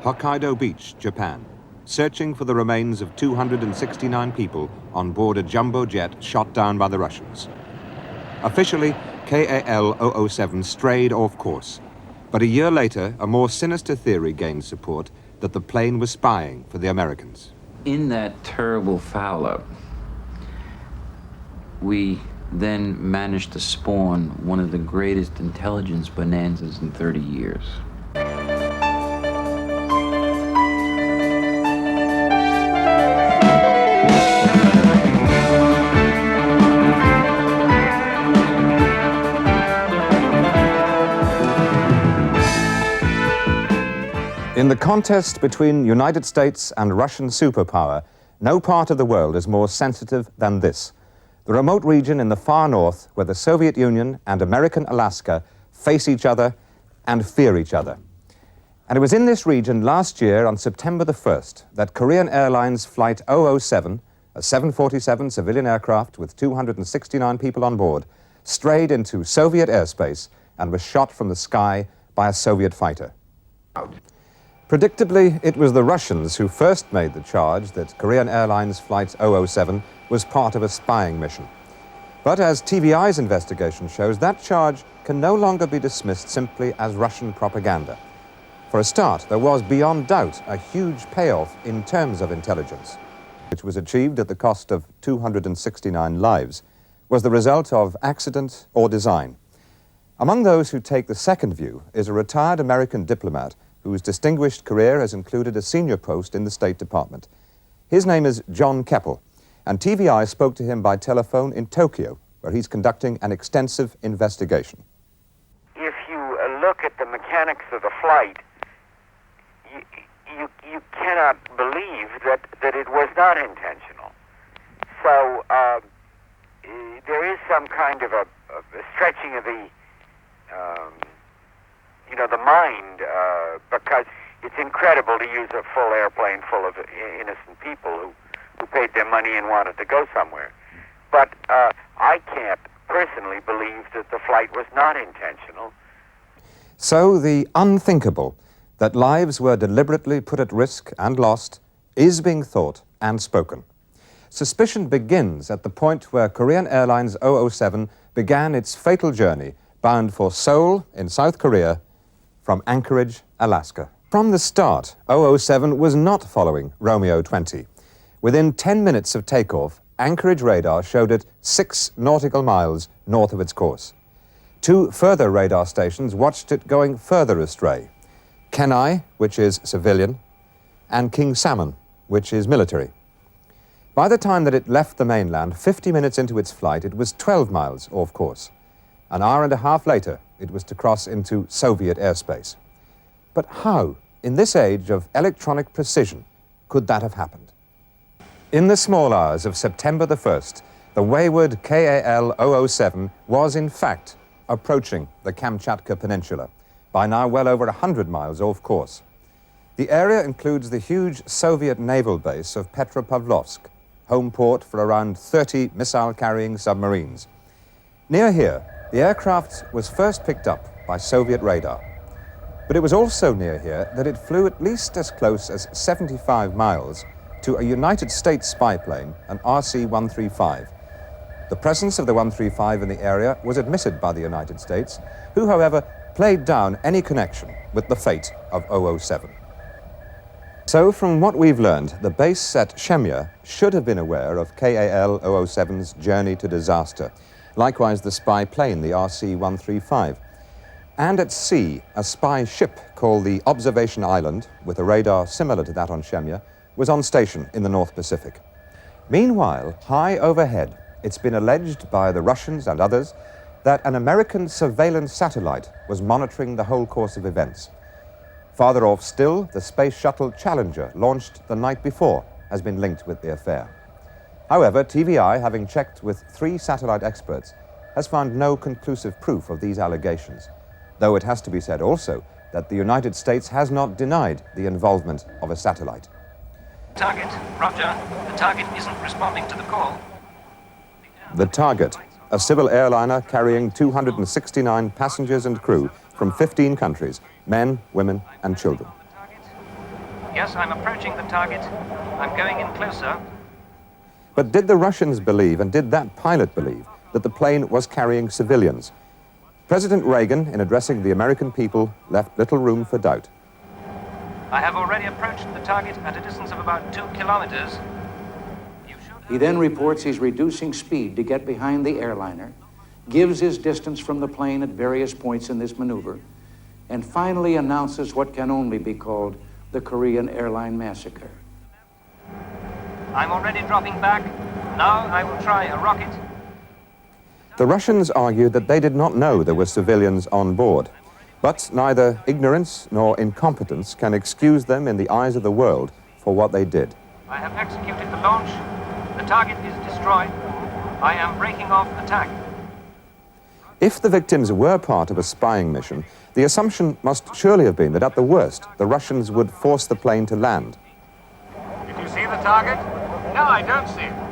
Hokkaido Beach, Japan, searching for the remains of 269 people on board a jumbo jet shot down by the Russians. Officially, KAL-007 strayed off course, but a year later, a more sinister theory gained support that the plane was spying for the Americans. In that terrible foul-up, we then managed to spawn one of the greatest intelligence bonanzas in 30 years. In the contest between United States and Russian superpower, no part of the world is more sensitive than this. The remote region in the far north where the Soviet Union and American Alaska face each other and fear each other. And it was in this region last year on September the 1st that Korean Airlines Flight 007, a 747 civilian aircraft with 269 people on board, strayed into Soviet airspace and was shot from the sky by a Soviet fighter. Predictably, it was the Russians who first made the charge that Korean Airlines Flight 007 was part of a spying mission. But as TVI's investigation shows, that charge can no longer be dismissed simply as Russian propaganda. For a start, there was beyond doubt a huge payoff in terms of intelligence, which was achieved at the cost of 269 lives, was the result of accident or design. Among those who take the second view is a retired American diplomat whose distinguished career has included a senior post in the State Department. His name is John Keppel, and TVI spoke to him by telephone in Tokyo, where he's conducting an extensive investigation. If you look at the mechanics of the flight, you cannot believe that it was not intentional. So there is some kind of a stretching of the mind, because it's incredible to use a full airplane full of innocent people who paid their money and wanted to go somewhere. But I can't personally believe that the flight was not intentional. So the unthinkable, that lives were deliberately put at risk and lost, is being thought and spoken. Suspicion begins at the point where Korean Airlines 007 began its fatal journey, bound for Seoul in South Korea from Anchorage, Alaska. From the start, 007 was not following Romeo 20. Within 10 minutes of takeoff, Anchorage radar showed it 6 nautical miles north of its course. 2 further radar stations watched it going further astray: Kenai, which is civilian, and King Salmon, which is military. By the time that it left the mainland, 50 minutes into its flight, it was 12 miles off course. An hour and a half later, it was to cross into Soviet airspace. But how, in this age of electronic precision, could that have happened? In the small hours of September the 1st, the wayward KAL-007 was in fact approaching the Kamchatka Peninsula, by now well over 100 miles off course. The area includes the huge Soviet naval base of Petropavlovsk, home port for around 30 missile-carrying submarines. Near here, the aircraft was first picked up by Soviet radar. But it was also near here that it flew at least as close as 75 miles to a United States spy plane, an RC-135. The presence of the 135 in the area was admitted by the United States, who, however, played down any connection with the fate of 007. So, from what we've learned, the base at Shemya should have been aware of KAL-007's journey to disaster. Likewise, the spy plane, the RC-135. And at sea, a spy ship called the Observation Island, with a radar similar to that on Shemya, was on station in the North Pacific. Meanwhile, high overhead, it's been alleged by the Russians and others that an American surveillance satellite was monitoring the whole course of events. Farther off still, the Space Shuttle Challenger, launched the night before, has been linked with the affair. However, TVI, having checked with 3 satellite experts, has found no conclusive proof of these allegations, though it has to be said also that the United States has not denied the involvement of a satellite. Target, roger. The target isn't responding to the call. The target, a civil airliner carrying 269 passengers and crew from 15 countries, men, women, and children. Yes, I'm approaching the target. I'm going in closer. But did the Russians believe, and did that pilot believe, that the plane was carrying civilians? President Reagan, in addressing the American people, left little room for doubt. I have already approached the target at a distance of about 2 kilometers. He then reports he's reducing speed to get behind the airliner, gives his distance from the plane at various points in this maneuver, and finally announces what can only be called the Korean airline massacre. I'm already dropping back. Now I will try a rocket. The Russians argued that they did not know there were civilians on board. But neither ignorance nor incompetence can excuse them in the eyes of the world for what they did. I have executed the launch. The target is destroyed. I am breaking off attack. If the victims were part of a spying mission, the assumption must surely have been that at the worst, the Russians would force the plane to land. Did you see the target? No, I don't see it.